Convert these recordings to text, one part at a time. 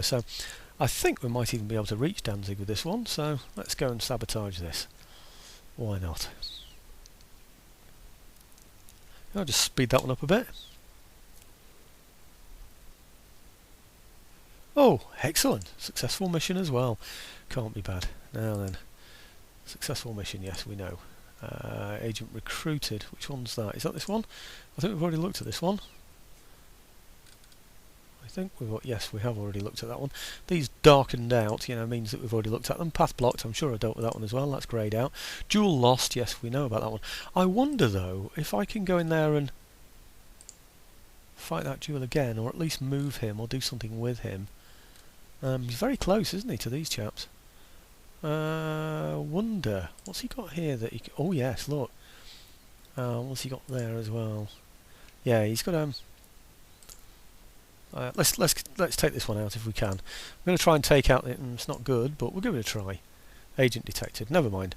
So I think we might even be able to reach Danzig with this one, so let's go and sabotage this. Why not? I'll just speed that one up a bit. Oh, excellent. Successful mission as well. Can't be bad. Now then. Successful mission, yes, we know. Agent recruited. Which one's that? Is that this one? I think we've already looked at this one. I think yes, we have already looked at that one. These darkened out, means that we've already looked at them. Path blocked, I'm sure I dealt with that one as well. That's greyed out. Jewel lost, yes, we know about that one. I wonder though if I can go in there and fight that jewel again, or at least move him, or do something with him. He's very close, isn't he, to these chaps? Wonder what's he got here that he? Oh yes, look. What's he got there as well? Yeah, he's got let's take this one out if we can. I'm going to try and take out it, and it's not good, but we'll give it a try. Agent detected. Never mind.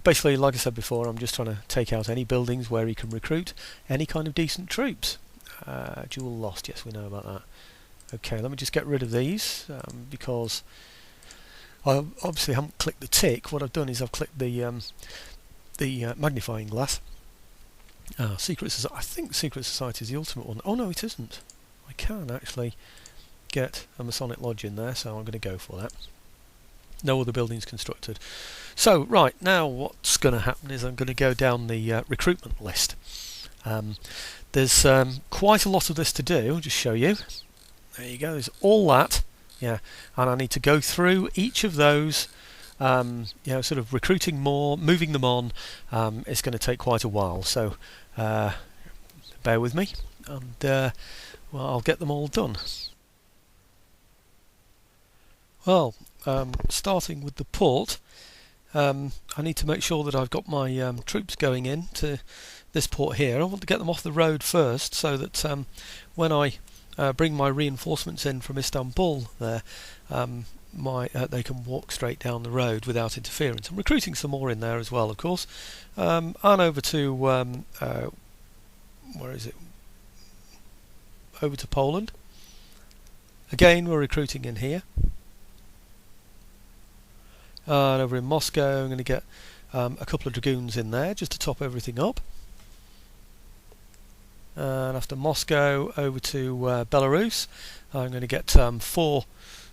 Basically, like I said before, I'm just trying to take out any buildings where he can recruit any kind of decent troops. Jewel lost. Yes, we know about that. Okay, let me just get rid of these because I obviously haven't clicked the tick. What I've done is I've clicked the magnifying glass. Secret Society. I think Secret Society is the ultimate one. Oh no, it isn't. I can actually get a Masonic Lodge in there, so I'm going to go for that. No other buildings constructed. So right now, what's going to happen is I'm going to go down the recruitment list. There's quite a lot of this to do. I'll just show you. There you go. There's all that. Yeah, and I need to go through each of those. Sort of recruiting more, moving them on. It's going to take quite a while, so bear with me, and well, I'll get them all done. Well, starting with the port, I need to make sure that I've got my troops going in to this port here. I want to get them off the road first, so that when I bring my reinforcements in from Istanbul there, they can walk straight down the road without interference. I'm recruiting some more in there as well, of course, and over to where is it? Over to Poland. Again, we're recruiting in here. And over in Moscow, I'm going to get a couple of dragoons in there just to top everything up. And after Moscow, over to Belarus, I'm going to get 4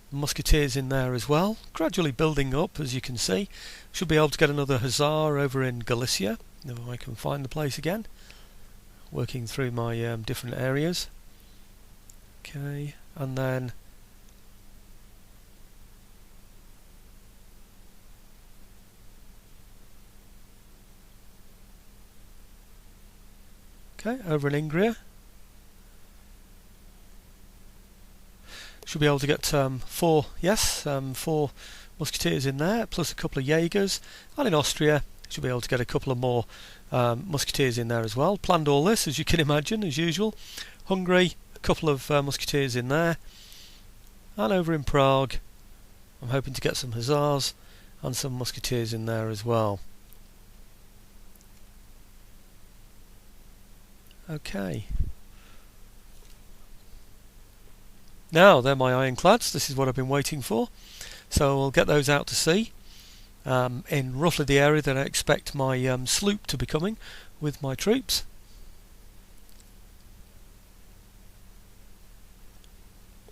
musketeers in there as well, gradually building up, as you can see. Should be able to get another hussar over in Galicia, if I can find the place again. Working through my different areas. Okay, and then over in Ingria. Should be able to get 4 musketeers in there, plus a couple of Jaegers, and in Austria should be able to get a couple of more musketeers in there as well. Planned all this, as you can imagine, as usual. Hungary, a couple of musketeers in there, and over in Prague I'm hoping to get some hussars and some musketeers in there as well. Okay. Now they're my ironclads. This is what I've been waiting for. So we'll get those out to sea in roughly the area that I expect my sloop to be coming with my troops.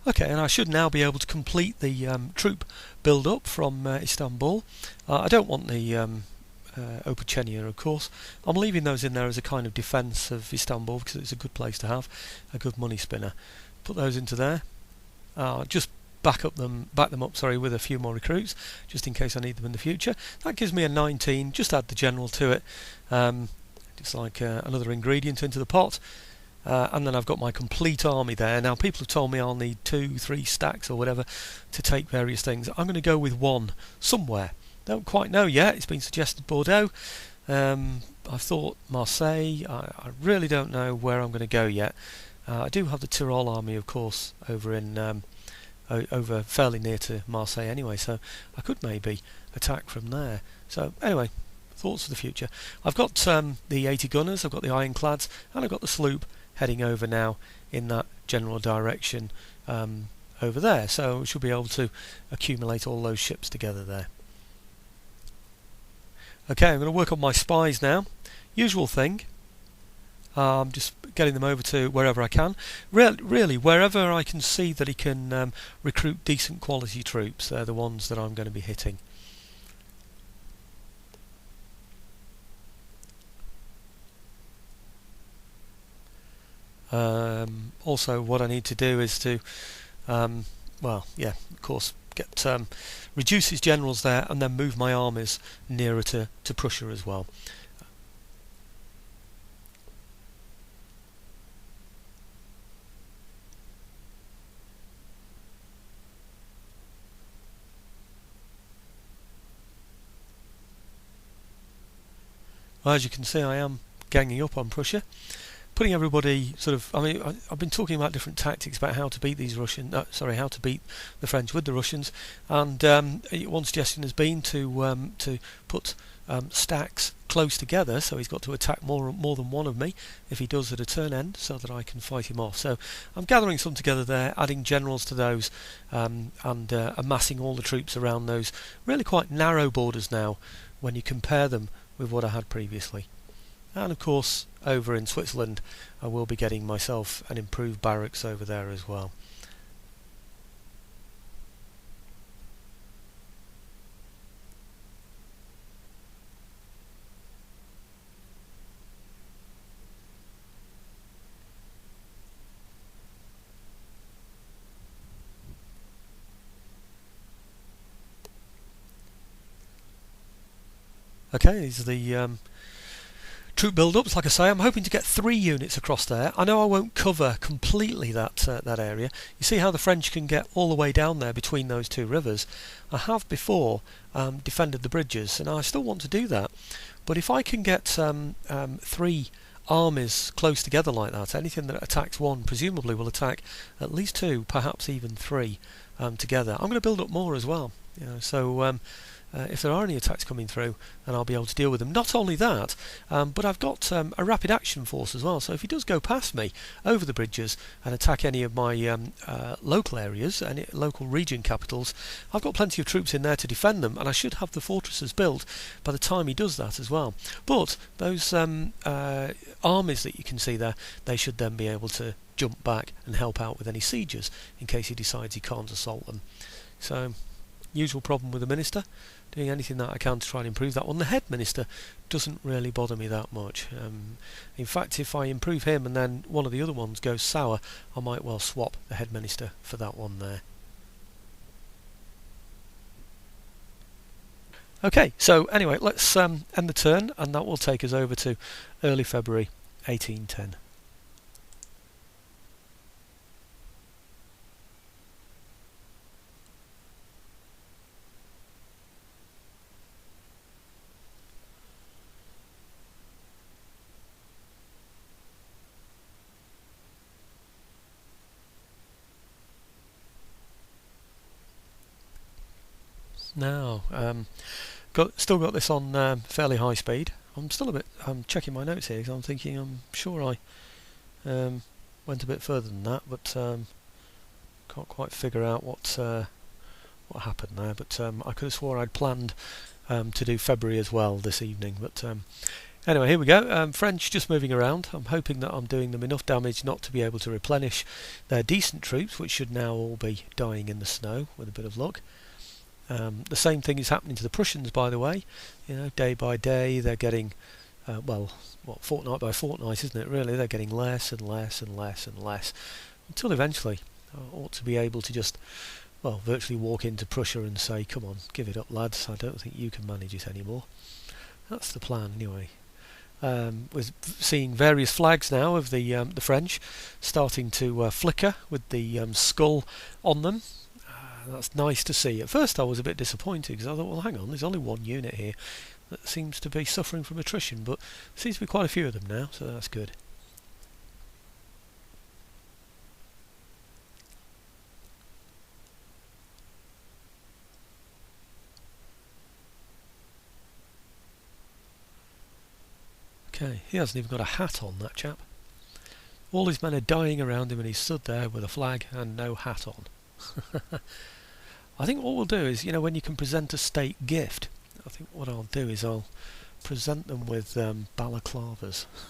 Okay, and I should now be able to complete the troop build-up from Istanbul. I don't want the Opachenia, of course. I'm leaving those in there as a kind of defence of Istanbul because it's a good place to have, a good money spinner. Put those into there. Just back them up, with a few more recruits, just in case I need them in the future. That gives me a 19. Just add the general to it, just like another ingredient into the pot. And then I've got my complete army there. Now people have told me I'll need 2-3 stacks or whatever to take various things. I'm going to go with 1 somewhere. Don't quite know yet. It's been suggested Bordeaux. I've thought Marseille. I really don't know where I'm going to go yet. I do have the Tyrol army, of course, over fairly near to Marseille anyway, so I could maybe attack from there. So anyway, thoughts for the future. I've got the 80 gunners, I've got the Iron Clads, and I've got the sloop heading over now in that general direction over there, so we should be able to accumulate all those ships together there. Okay, I'm going to work on my spies now. Usual thing, just getting them over to wherever I can. Really, wherever I can see that he can recruit decent quality troops, they're the ones that I'm going to be hitting. Also, what I need to do is to, well, yeah, of course, get reduce his generals there, and then move my armies nearer to Prussia as well. Well, as you can see, I am ganging up on Prussia, putting everybody sort of. I mean, I've been talking about different tactics about how to beat these Russians. How to beat the French with the Russians. And one suggestion has been to put stacks close together, so he's got to attack more than one of me if he does at a turn end, so that I can fight him off. So I'm gathering some together there, adding generals to those, and amassing all the troops around those really quite narrow borders now, when you compare them with what I had previously. And of course, over in Switzerland, I will be getting myself an improved barracks over there as well. Okay, these are the troop build-ups. Like I say, I'm hoping to get 3 units across there. I know I won't cover completely that area. You see how the French can get all the way down there between those two rivers. I have before defended the bridges, and I still want to do that. But if I can get 3 armies close together like that, anything that attacks one presumably will attack at least 2, perhaps even 3 together. I'm going to build up more as well. You know, so if there are any attacks coming through, then I'll be able to deal with them. Not only that, but I've got a rapid action force as well, so if he does go past me over the bridges and attack any of my local areas, any local region capitals, I've got plenty of troops in there to defend them, and I should have the fortresses built by the time he does that as well. But those armies that you can see there, they should then be able to jump back and help out with any sieges in case he decides he can't assault them. So, usual problem with the minister, doing anything that I can to try and improve that one. The head minister doesn't really bother me that much. In fact, if I improve him and then one of the other ones goes sour, I might well swap the head minister for that one there. Okay, so anyway, let's end the turn, and that will take us over to early February 1810. Now, still got this on fairly high speed. I'm still a bit. I'm checking my notes here because I'm thinking I'm sure I went a bit further than that, but can't quite figure out what happened there. But I could have swore I'd planned to do February as well this evening. But anyway, here we go. French just moving around. I'm hoping that I'm doing them enough damage not to be able to replenish their decent troops, which should now all be dying in the snow with a bit of luck. The same thing is happening to the Prussians, by the way. You know, day by day they're getting, fortnight by fortnight, isn't it? Really, they're getting less and less and less and less, until eventually I ought to be able to just, virtually walk into Prussia and say, "Come on, give it up, lads. I don't think you can manage it anymore." That's the plan, anyway. We're seeing various flags now of the French starting to flicker with the skull on them. That's nice to see. At first I was a bit disappointed because I thought, well, hang on, there's only one unit here that seems to be suffering from attrition, but there seems to be quite a few of them now, so that's good. Okay, he hasn't even got a hat on, that chap. All his men are dying around him and he's stood there with a flag and no hat on. I think what we'll do is, you know, when you can present a state gift, I think what I'll do is I'll present them with balaclavas.